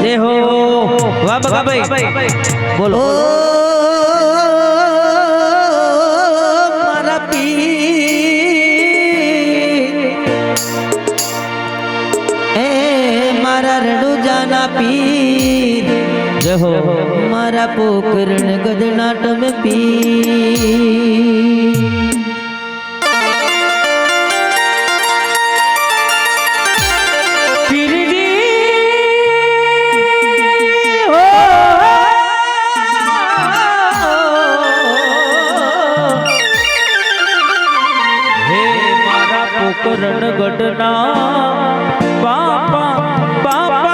जय हो वाह बगा भाई बोलो मारा पीर ए मारा रडू जाना पीर जय हो मारा पोकरण गदनाट में पीर रण गढ़ना पापा पापा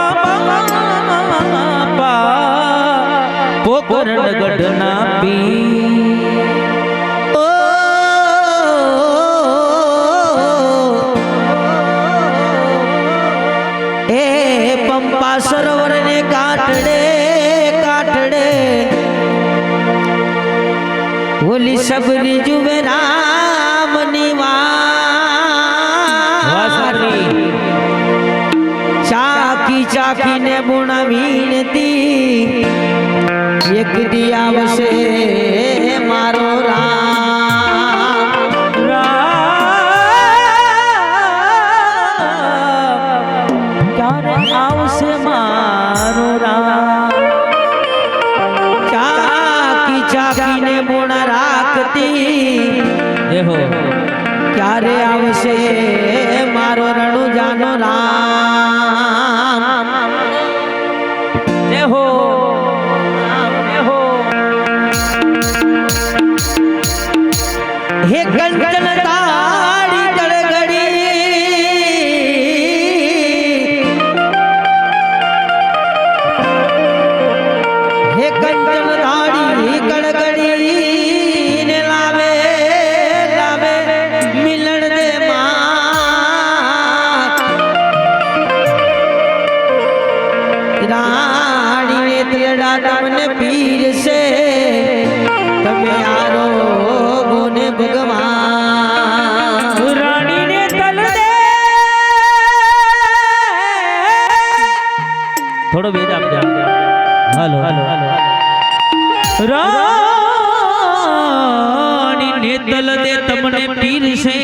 पापा पोकरण गढ़ना पी ए पंपा सरोवर ने काटड़े काटड़े बोली सबरी जुवे राम निवा चाकी चाकी ने बुना मीनती एक दिया वसे मारो राम क्यारे आवसे मारो राम चाकी चाकी ने बुना राखती देखो क्यारे आवसे मारो रणु जानो राम जय हो हे कंचन ताड़ी गड़गड़ी हे कंचन ताड़ी गड़गड़ी ने लावे लावे मिलन दे रानी ने तेरा ने पीर से तमे आरो गोने भगवान रानी ने तल दे थोड़ो वेद आप जा हेलो रानी ने तल दे तमने पीर से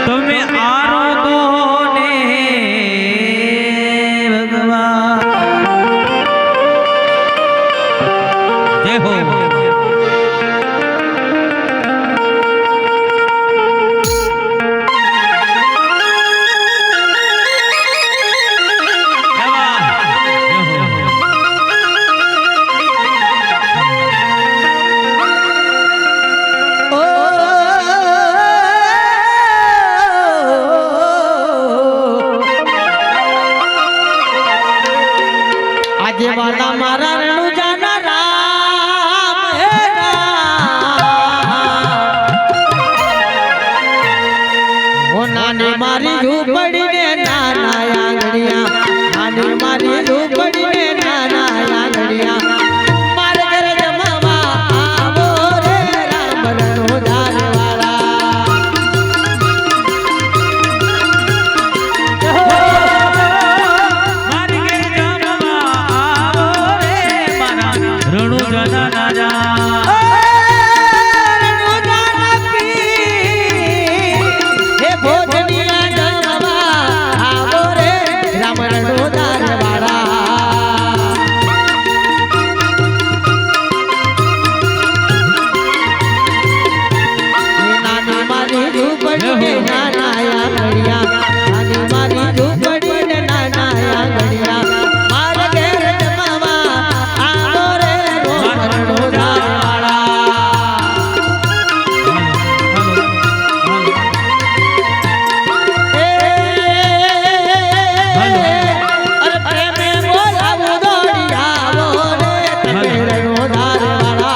तुम्हें आरो गोने भगवान जय हो वाला मारा रणु जाना राम हे राम ओ नानी मारी झूपड़ी ने नाना आंगड़िया नानी मारी झूपड़ी ने नाना आंगड़िया मारे घर जमावा आवो रे राम रणु जाने वाला रणु जाना राजा रणु जाना पीर हे भोजनिया जमवा आवो रे राम रणु जाने वाला नानी मारी झूपड़ी ने नाना आंगड़िया नानी मारी झूपड़ी ने नाना आंगड़िया मार घेर जमावा आवो रे रणु जाने वाला अरे प्रेम बोला बुदोड़ी आवो रे तमे रणु जाने वाला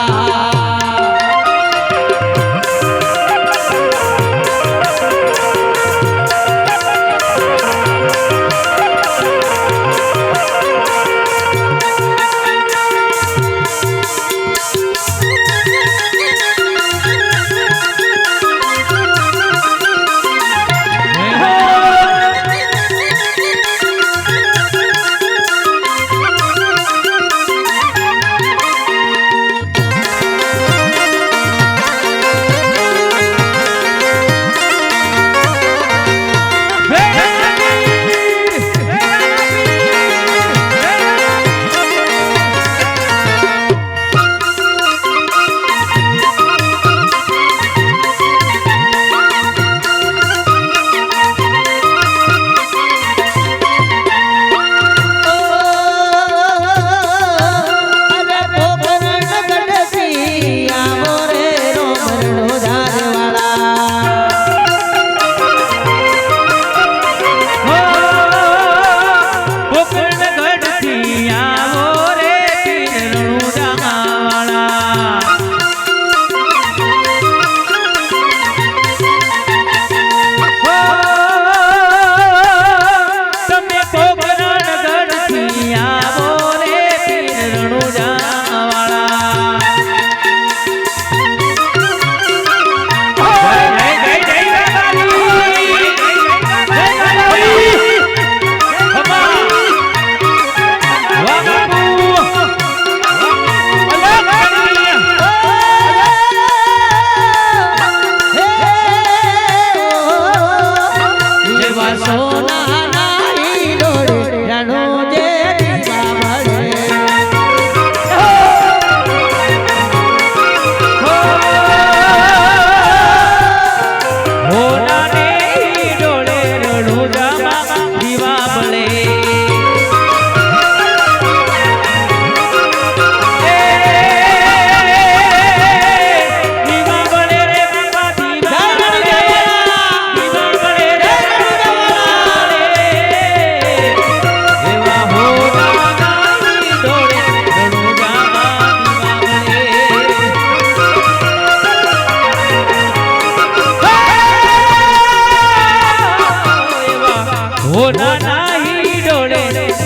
ડોળે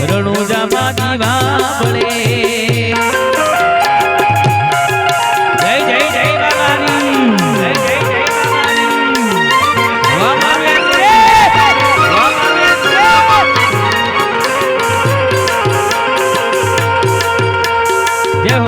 રણુજામાં દીવા બળે જય જય જય બાલાની જય જય જય બાલાની વાહ મારે રે વાહ મારે રે જય હો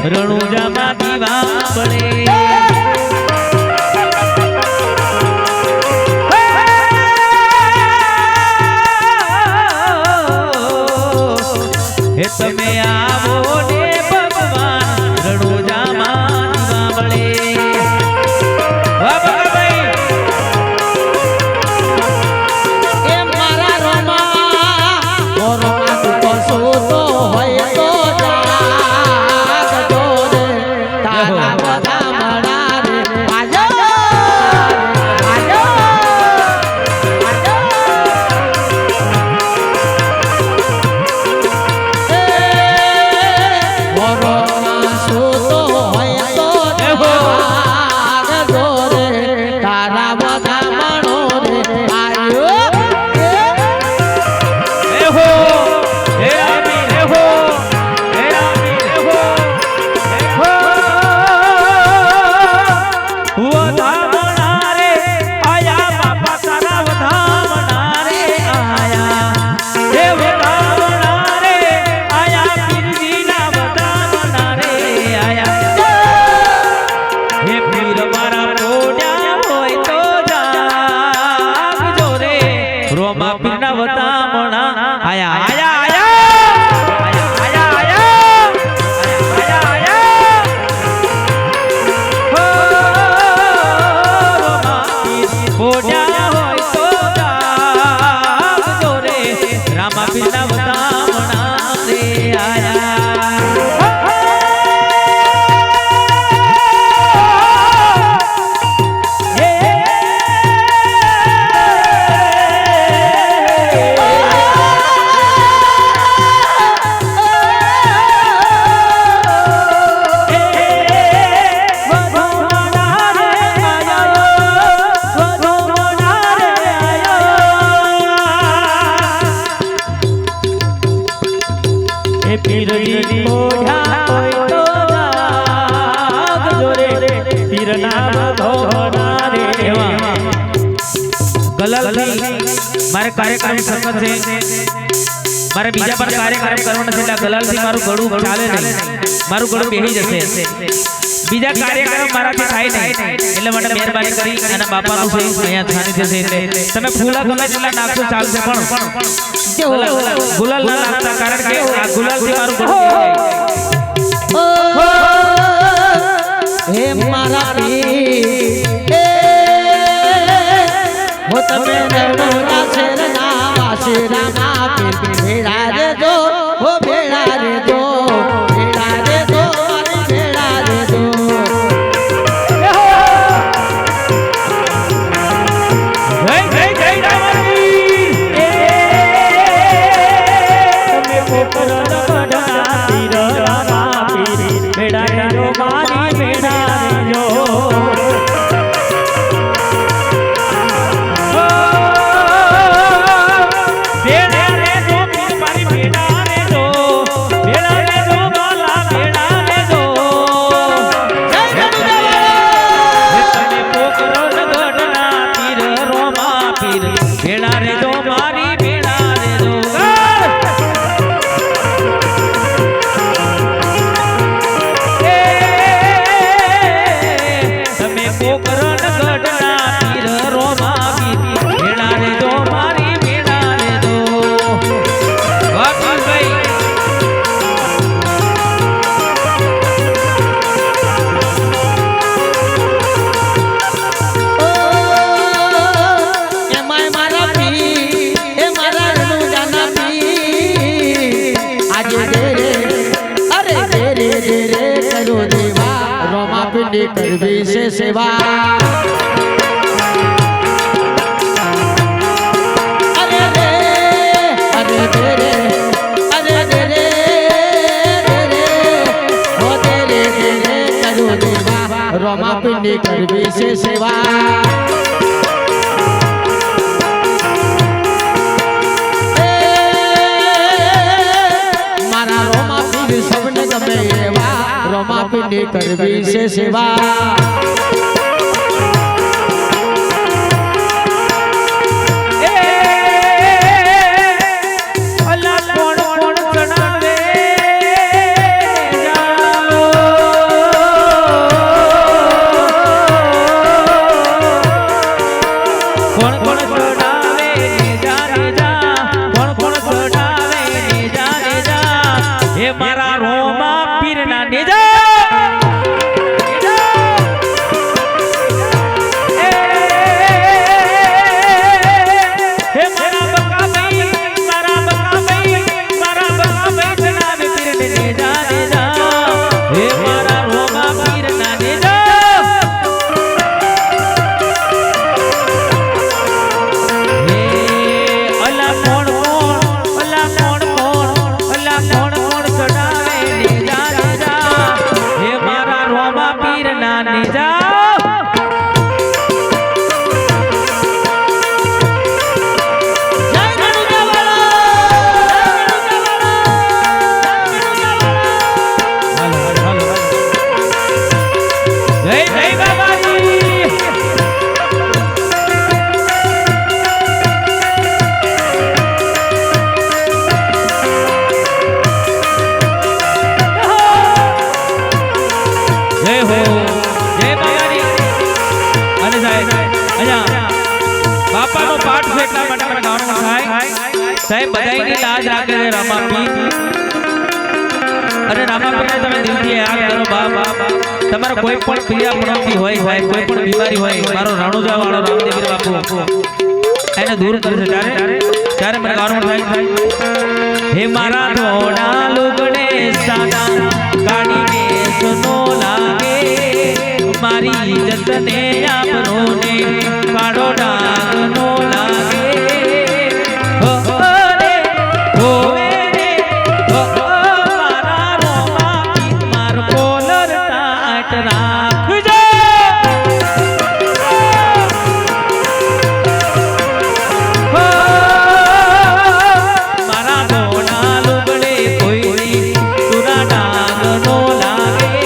રણુજામાં દીવા બળે હે તમે આવો ને ભગવાન રણુજામાં દીવા બળે વાહ ભગવાન એ મારા રોમા તું કસો તો હોય તો રોમા પીરના વતામણા આયા આયા આયા આયા આયા આયા હો રોમા પીર બોડ્યા હોય તો જાગજો રે રામા પીરના વતામણા રે આયા પીરની મોઢા હોય તો જાગજો રે પીરના ભોના રે ગલાલથી મારે કાર્યક્રમ કરવાનો છે મારે બીજા પણ કાર્યક્રમ કરવાનો છે એટલે ગલાલથી મારું ગળું ચાલે નહીં મારું ગળું બેહી જશે બીજા કાર્યક્રમ મારાથી થાય નહીં એટલે મને મહેરબાની કરી અને બાપાનું છે અહીંયા સાનિધ્ય છે એટલે તમે ફૂલા ગમે એટલા નાખો ચાલશે પણ ગુલાલ ના નાખતા કારણ કે આ ગુલાલથી મારું ગળું હે મારા પીર હો તમે રણોરા શેરના વાસેરાના પીર ભેળા રે જો હો ભેળા રે જો ભેળા રે જો ભેળા રે જો જય જય જય રામાજી તમે પોકર લગડા પીર રામા પીર ભેળા રે જો મારી ભેળા રે જો પોકરણ ગઢના પીર કરવી છે સેવા અરે રે અરે રે રે અરે રે રે રે ઓ રે રે રે કરું દેવા રોમાપીની કરવી છે સેવા સૌને ગમે એવા રોમાપીની કરવી છે સેવા મારા રોમા પીરના નેજા હે મારા બકા ભાઈ મારા બકા ભાઈ જનાબ પીર નેજા નેજા હે મારા રોમા પીરના નેજા હે અલા કોણ કોણ અલા કોણ કોણ અલા કોણ બાપાનો પાઠ છે એટલા માટે મને ગાવાનું થાય સાહેબ બધાયની લાજ રાખે છે રામાપીર અને રામાપીરને તમે દિલથી યાદ કરો બાપ તમારો કોઈ પણ પીડાપણથી હોય સાહેબ કોઈ પણ બીમારી હોય મારો રાણુજા વાળો રામદેવીર બાપુ એને દૂર કરશે ત્યારે મને ગાવાનું થાય હે મારા ધોળા લુગડે સાદા કાઢીને સુનો લાગે મારી ઇજ્જતને આપરોને કાઢો ડાગનો લાગે હો રે હો રે હો મારા રોમા માર કોલર ટાટ રાખજો મારા ધોળા લુગડે કોઈ તુરા ડાગનો લાગે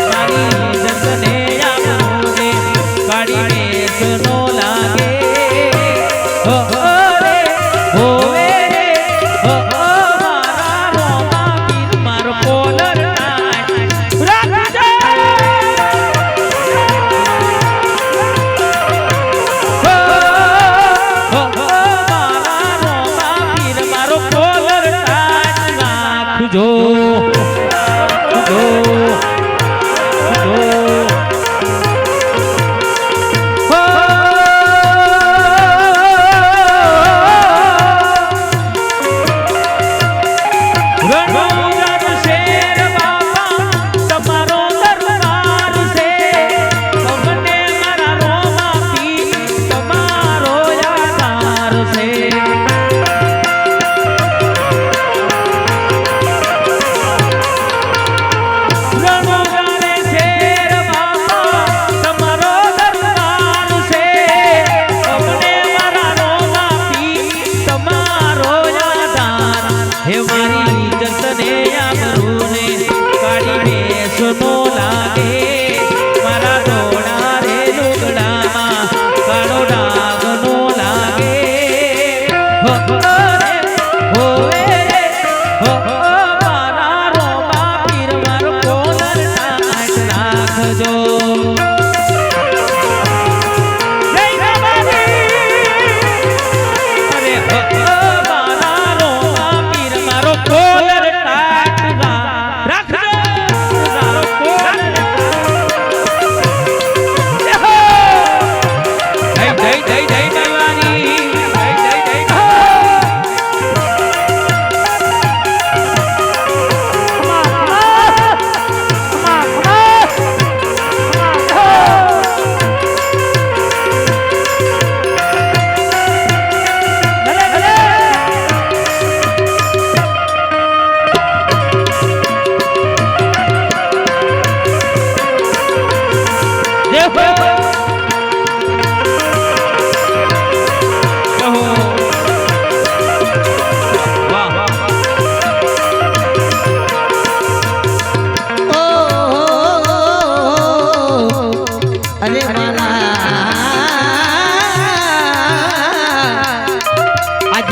મારી ઇજ્જતને આપરોને કાઢીને સુનો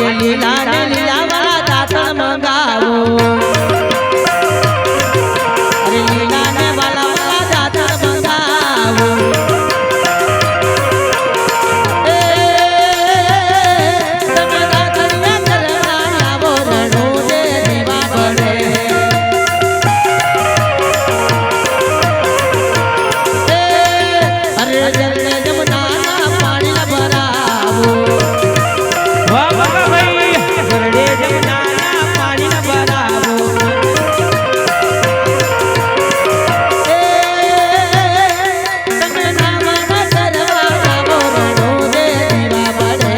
આજે લીલા ને લીલા વાળા દાતણ મંગાવો અરે લીલા ને વાલા વાળા દાતણ મંગાવો તમે દાતણિયા કરવા આવો રણો દે દીવા પડે અરે જલ્લે જમના પાણી ભરાવો વાહ વાહ ભાઈ ગરડે જમના પાણી ભરાવો તમે નામ કરવા આવો રણો દે દીવા પડે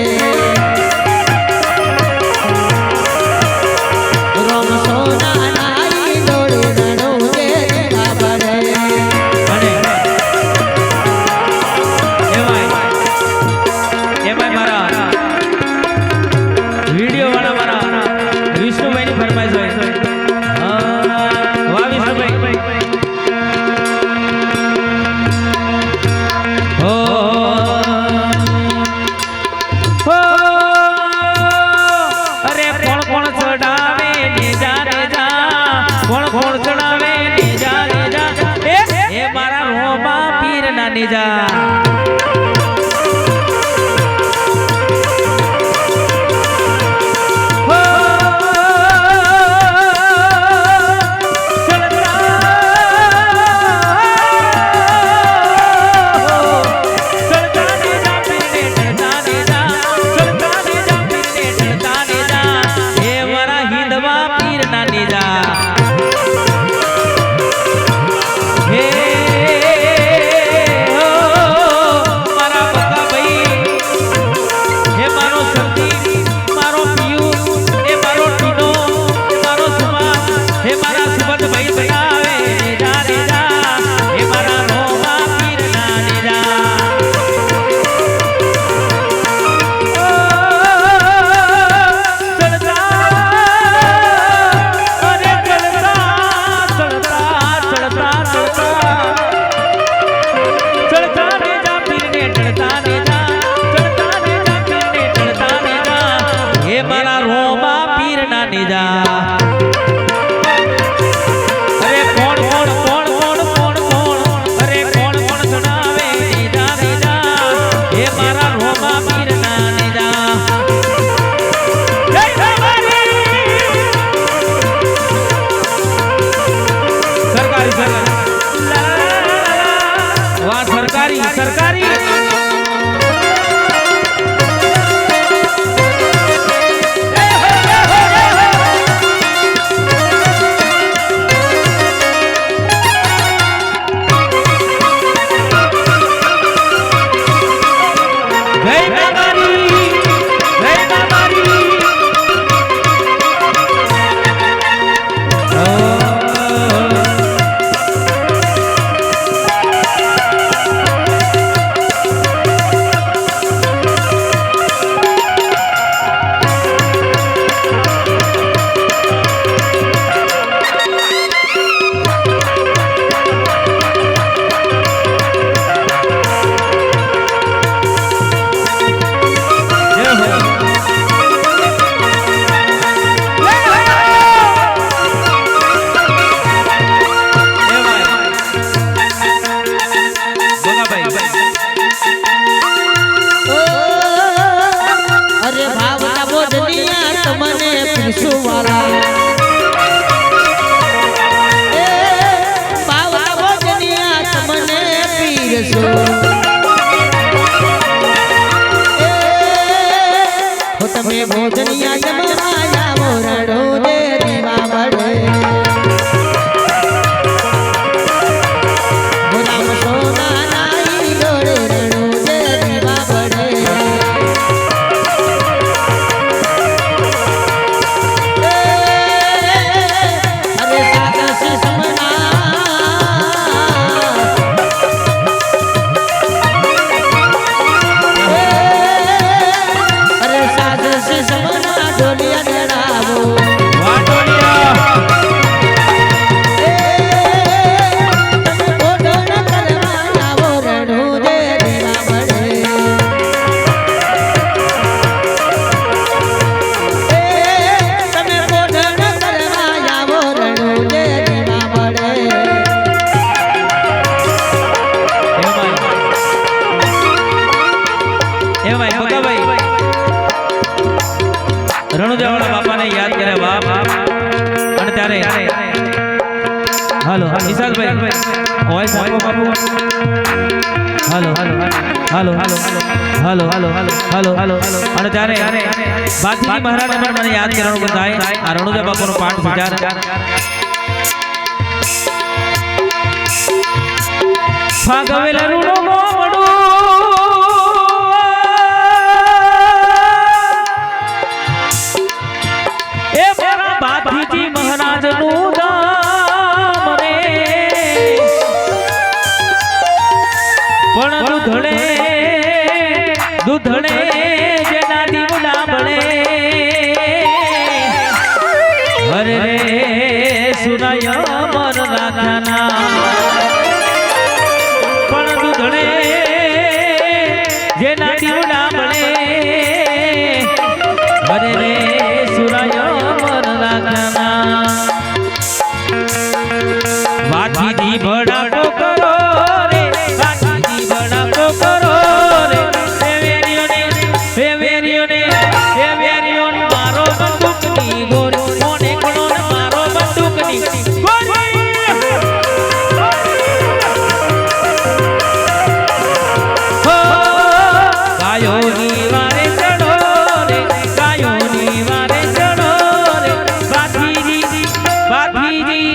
રોમ સોના નાઈ દોડું રણો દે દીવા પડે અને એમાં મારા વિડિયો વાળા મારા વિષ્ણુભાઈ ની ફરમાઈશ હોય વાહ વિષ્ણુભાઈ હો હો અરે કોણ કોણ ચડાવે ને જા કોણ કોણ ચડાવે ને જા એ મારા રોમા પીર ના નેજા સરકારી તમે ભોજનિયા જમવાયા મોરડો દે દીવા પડે રામ સોના નાઈ દોડે રણો દે દીવા પડે અરે સાગર સે સમના અરે સાગર સે સમના ભાઈ ભગાભાઈ રણુજાવાળા બાપાને યાદ કરે બાપ અને ત્યારે હાલો વિશાલભાઈ વોઇસ આપો બાપુ હાલો હાલો હાલો હાલો હાલો હાલો હાલો હાલો અને ત્યારે બાપુજી મહારાજ મને યાદ કરવાનું બધાય આ રણુજા બાપાનો પાઠ વિચાર ફાગવેલા રૂડો મોમડો એ મારા બાપુજી મહારાજનું નામ રે પણ દૂધળે જેના દીવડા બળે અરે રે સુનાય મન રાધાના પણ દૂધળે જેના દીવડા બળે અરે રે સુનાય મન રાધાના વાથી ભડાકો કરો રે વાથી ભડાકો કરો રે હે વેરીઓને મારો બંદૂકની ગોરી મોને કોનો મારો બંદૂકની ગોરી હો ગાયોની વારે ચડો રે ગાયોની વારે ચડો રે બાથીજી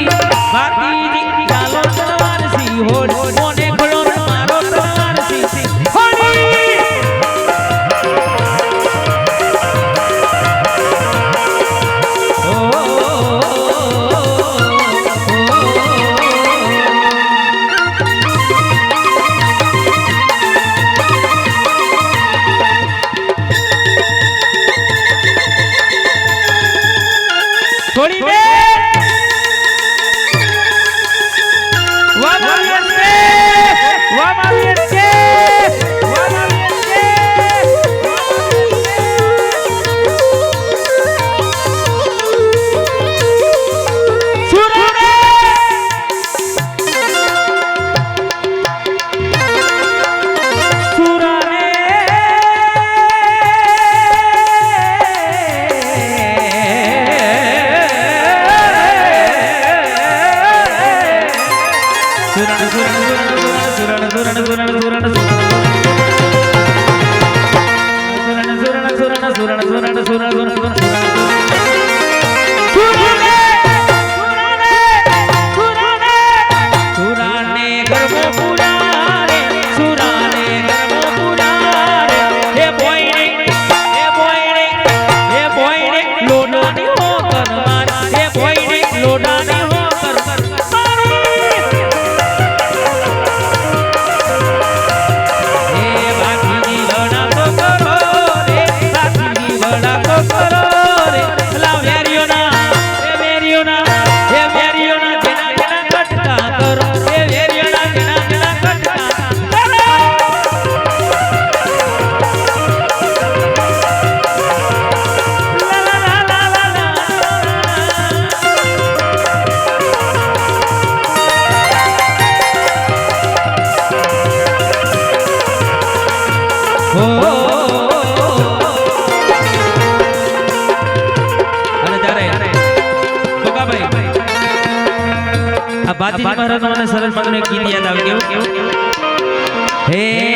ચાલો તલવાર સી હોડ મોને કોનો મારો તલવાર સી હોડી થોડી બે બાપુજી મહારાજ મને સરસ મજાનું ગીત યાદ આવે કેવું હે